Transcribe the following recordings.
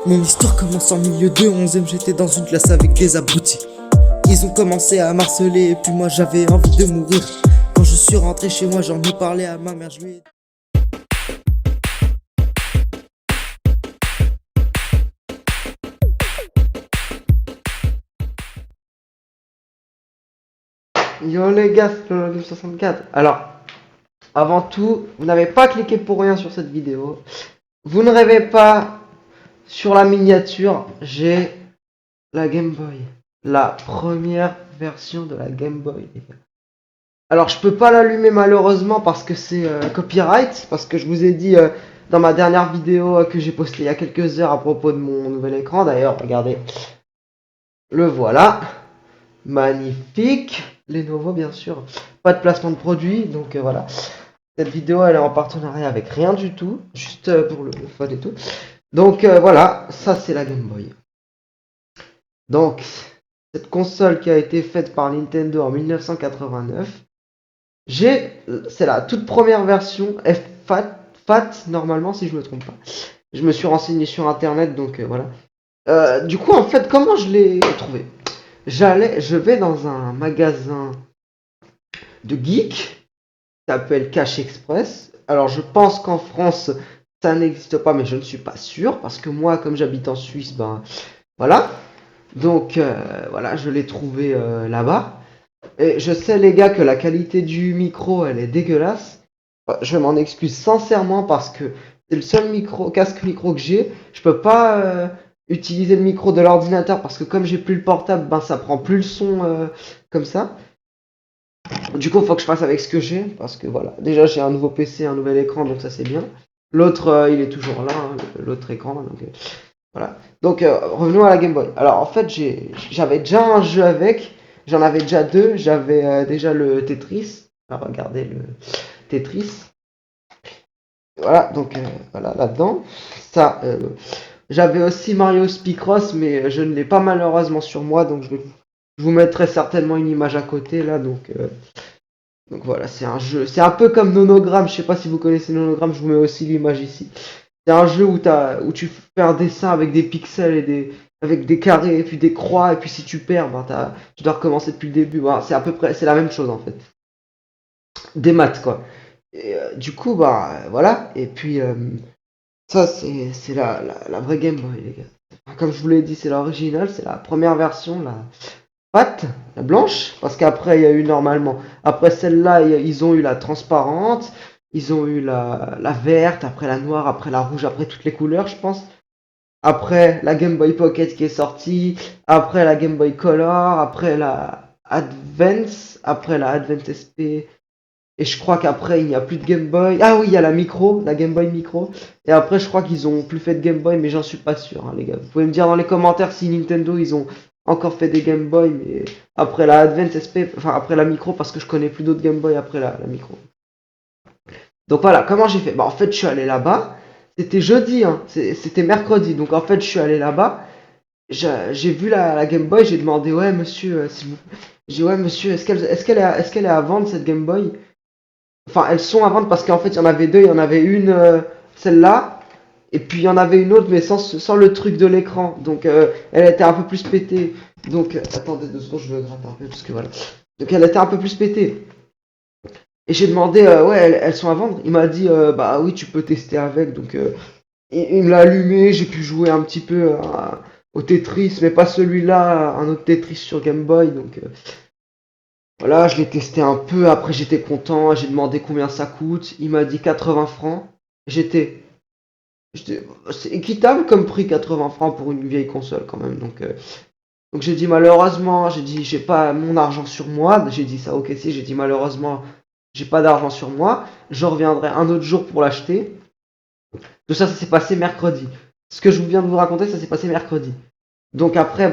Mon histoire commence en milieu de 11ème, j'étais dans une classe avec des abrutis. Ils ont commencé à m'harceler et puis moi j'avais envie de mourir. Quand je suis rentré chez moi, j'en ai parlé à ma mère, je lui ai... Yo les gars, c'est le 64. Alors, avant tout, vous n'avez pas cliqué pour rien sur cette vidéo. Vous ne rêvez pas, sur la miniature, j'ai la Game Boy. La première version de la Game Boy, les gars. Alors, je peux pas l'allumer malheureusement parce que c'est copyright. Parce que je vous ai dit dans ma dernière vidéo que j'ai postée il y a quelques heures à propos de mon nouvel écran. D'ailleurs, regardez. Le voilà. Magnifique. Lenovo, bien sûr. Pas de placement de produit. Donc voilà. Cette vidéo, elle est en partenariat avec rien du tout. Juste pour le fun et tout. Donc voilà. Ça, c'est la Game Boy. Donc, cette console qui a été faite par Nintendo en 1989. C'est la toute première version FAT normalement si je me trompe pas. Je me suis renseigné sur internet donc voilà. Du coup en fait comment je l'ai trouvé? Je vais dans un magasin de geek qui s'appelle Cash Express. Alors je pense qu'en France ça n'existe pas mais je ne suis pas sûr parce que moi comme j'habite en Suisse ben voilà. Donc voilà je l'ai trouvé là-bas. Et je sais les gars que la qualité du micro elle est dégueulasse. Je m'en excuse sincèrement parce que c'est le seul casque micro que j'ai. Je peux pas utiliser le micro de l'ordinateur parce que comme j'ai plus le portable, ben ça prend plus le son comme ça. Du coup, il faut que je fasse avec ce que j'ai parce que voilà. Déjà j'ai un nouveau PC, un nouvel écran donc ça c'est bien. L'autre il est toujours là, hein, l'autre écran donc voilà. Donc revenons à la Game Boy. Alors en fait j'avais déjà un jeu avec. J'en avais déjà deux. J'avais déjà le Tetris. Alors, regardez le Tetris. Voilà, donc voilà là-dedans. Ça, j'avais aussi Mario Picross, mais je ne l'ai pas malheureusement sur moi, donc je vous mettrai certainement une image à côté là. Donc voilà, c'est un jeu. C'est un peu comme Nonogram. Je sais pas si vous connaissez Nonogram. Je vous mets aussi l'image ici. C'est un jeu où tu fais un dessin avec des pixels avec des carrés et puis des croix et puis si tu perds, ben tu dois recommencer depuis le début. Voilà, c'est à peu près, c'est la même chose en fait. Des maths quoi. Et du coup bah voilà. Et puis ça c'est la vraie Game Boy les gars. Enfin, comme je vous l'ai dit, c'est l'original, c'est la première version, la pâte, la blanche, parce qu'après il y a eu normalement, après celle-là ils ont eu la transparente, ils ont eu la verte, après la noire, après la rouge, après toutes les couleurs je pense. Après la Game Boy Pocket qui est sortie, après la Game Boy Color, après la Advance, après la Advance SP, et je crois qu'après il n'y a plus de Game Boy. Ah oui, il y a la micro, la Game Boy Micro. Et après je crois qu'ils ont plus fait de Game Boy, mais j'en suis pas sûr, hein, les gars. Vous pouvez me dire dans les commentaires si Nintendo ils ont encore fait des Game Boy, mais après la Advance SP, enfin après la micro, parce que je connais plus d'autres Game Boy après la micro. Donc voilà, comment j'ai fait? Bah en fait je suis allé là-bas. C'était jeudi, hein, c'était mercredi. Donc en fait je suis allé là-bas. J'ai vu la Game Boy, j'ai demandé ouais monsieur, s'il vous plaît. J'ai dit ouais monsieur, est-ce qu'elle est à vendre cette Game Boy? Enfin, elles sont à vendre parce qu'en fait, il y en avait deux. Il y en avait une, celle-là, et puis il y en avait une autre, mais sans le truc de l'écran. Donc, elle était un peu plus pétée. Donc, attendez 2 secondes, je vais gratter un peu parce que voilà. Donc, elle était un peu plus pétée. Et j'ai demandé, ouais, elles sont à vendre. Il m'a dit, bah oui, tu peux tester avec. Donc, il me l'a allumé. J'ai pu jouer un petit peu au Tetris, mais pas celui-là, un autre Tetris sur Game Boy. Donc, voilà, je l'ai testé un peu, après j'étais content, j'ai demandé combien ça coûte, il m'a dit 80 francs. J'étais, c'est équitable comme prix 80 francs pour une vieille console quand même. Donc j'ai dit malheureusement, j'ai dit j'ai pas mon argent sur moi, j'ai dit ça ok si, j'ai dit malheureusement j'ai pas d'argent sur moi, je reviendrai un autre jour pour l'acheter. Tout ça, ça s'est passé mercredi. Ce que je viens de vous raconter, ça s'est passé mercredi. Donc après,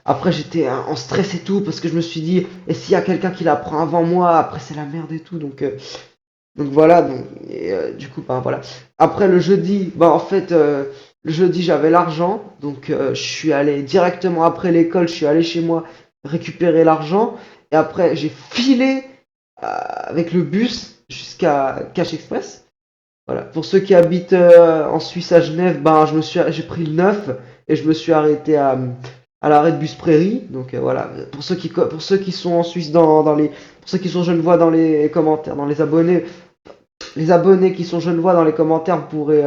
après j'étais en stress et tout parce que je me suis dit, et s'il y a quelqu'un qui la prend avant moi, après c'est la merde et tout. Donc voilà. Du coup, voilà. Après le jeudi, en fait, le jeudi j'avais l'argent, donc je suis allé directement après l'école, je suis allé chez moi récupérer l'argent et après j'ai filé avec le bus jusqu'à Cash Express. Voilà. Pour ceux qui habitent en Suisse à Genève, ben j'ai pris le 9 et je me suis arrêté à l'arrêt de bus Prairie. Donc voilà. Pour ceux qui sont en Suisse pour ceux qui sont genevois dans les commentaires, dans les abonnés qui sont genevois dans les commentaires, vous pourrez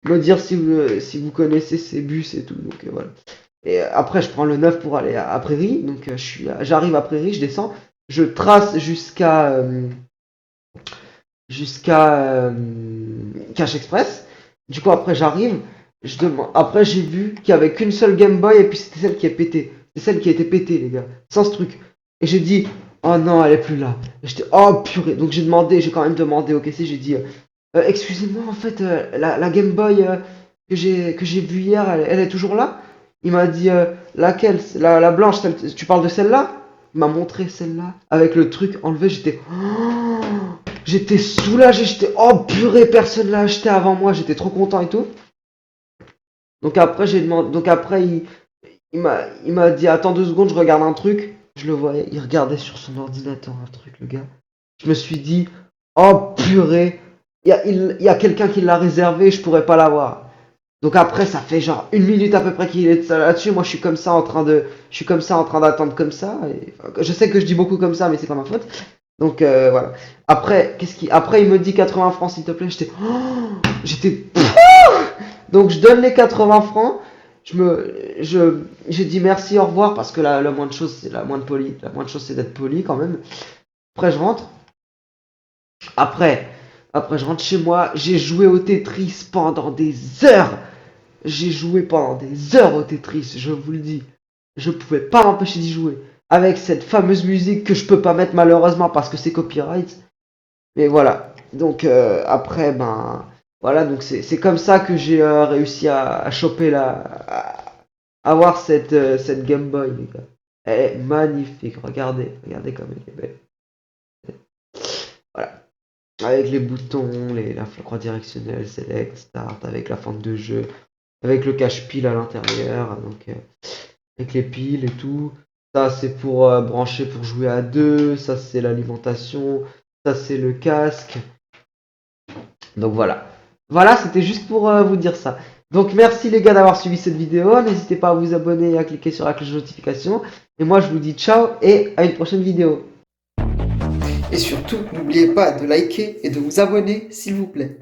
me dire si vous connaissez ces bus et tout. Donc voilà. Et après, je prends le 9 pour aller à Prairie. Donc j'arrive à Prairie, je descends, je trace jusqu'à Cash Express. Du coup, après, j'arrive. Après, j'ai vu qu'il y avait qu'une seule Game Boy et puis c'était celle qui est pétée. C'est celle qui a été pétée, les gars. Sans ce truc. Et j'ai dit, oh non, elle est plus là. Et j'étais, oh purée. Donc j'ai quand même demandé au caissier. J'ai dit, excusez-moi, en fait, la Game Boy que j'ai vue hier, elle est toujours là. Il m'a dit, laquelle? La blanche, tu parles de celle-là? Il m'a montré celle-là. Avec le truc enlevé, j'étais soulagé, oh purée, personne l'a acheté avant moi, j'étais trop content et tout. Donc après il m'a dit attends 2 secondes, je regarde un truc. Je le voyais, il regardait sur son ordinateur un truc, le gars. Je me suis dit oh purée, il y a quelqu'un qui l'a réservé, je pourrais pas l'avoir. Donc après ça fait genre 1 minute à peu près qu'il est là-dessus. Moi je suis comme ça en train d'attendre comme ça. Et, enfin, je sais que je dis beaucoup comme ça, mais c'est pas ma faute. Donc voilà. Après, après il me dit 80 francs s'il te plaît. J'étais. Donc je donne les 80 francs. J'ai dit merci, au revoir parce que la moindre chose c'est la moindre poli. La moindre chose c'est d'être poli quand même. Après je rentre. Après je rentre chez moi. J'ai joué au Tetris pendant des heures. J'ai joué pendant des heures au Tetris. Je vous le dis. Je pouvais pas m'empêcher d'y jouer. Avec cette fameuse musique que je peux pas mettre malheureusement parce que c'est copyright. Mais voilà. Donc après ben voilà, donc c'est comme ça que j'ai réussi à choper à avoir cette Game Boy, les gars. Elle est magnifique, regardez comme elle est belle. Voilà. Avec les boutons, la croix directionnelle, select, start, avec la fente de jeu, avec le cache-pile à l'intérieur, donc avec les piles et tout. Ça c'est pour brancher pour jouer à deux, ça c'est l'alimentation, ça c'est le casque. Donc voilà. Voilà, c'était juste pour vous dire ça. Donc merci les gars d'avoir suivi cette vidéo. N'hésitez pas à vous abonner et à cliquer sur la cloche de notification. Et moi je vous dis ciao et à une prochaine vidéo. Et surtout, n'oubliez pas de liker et de vous abonner, s'il vous plaît.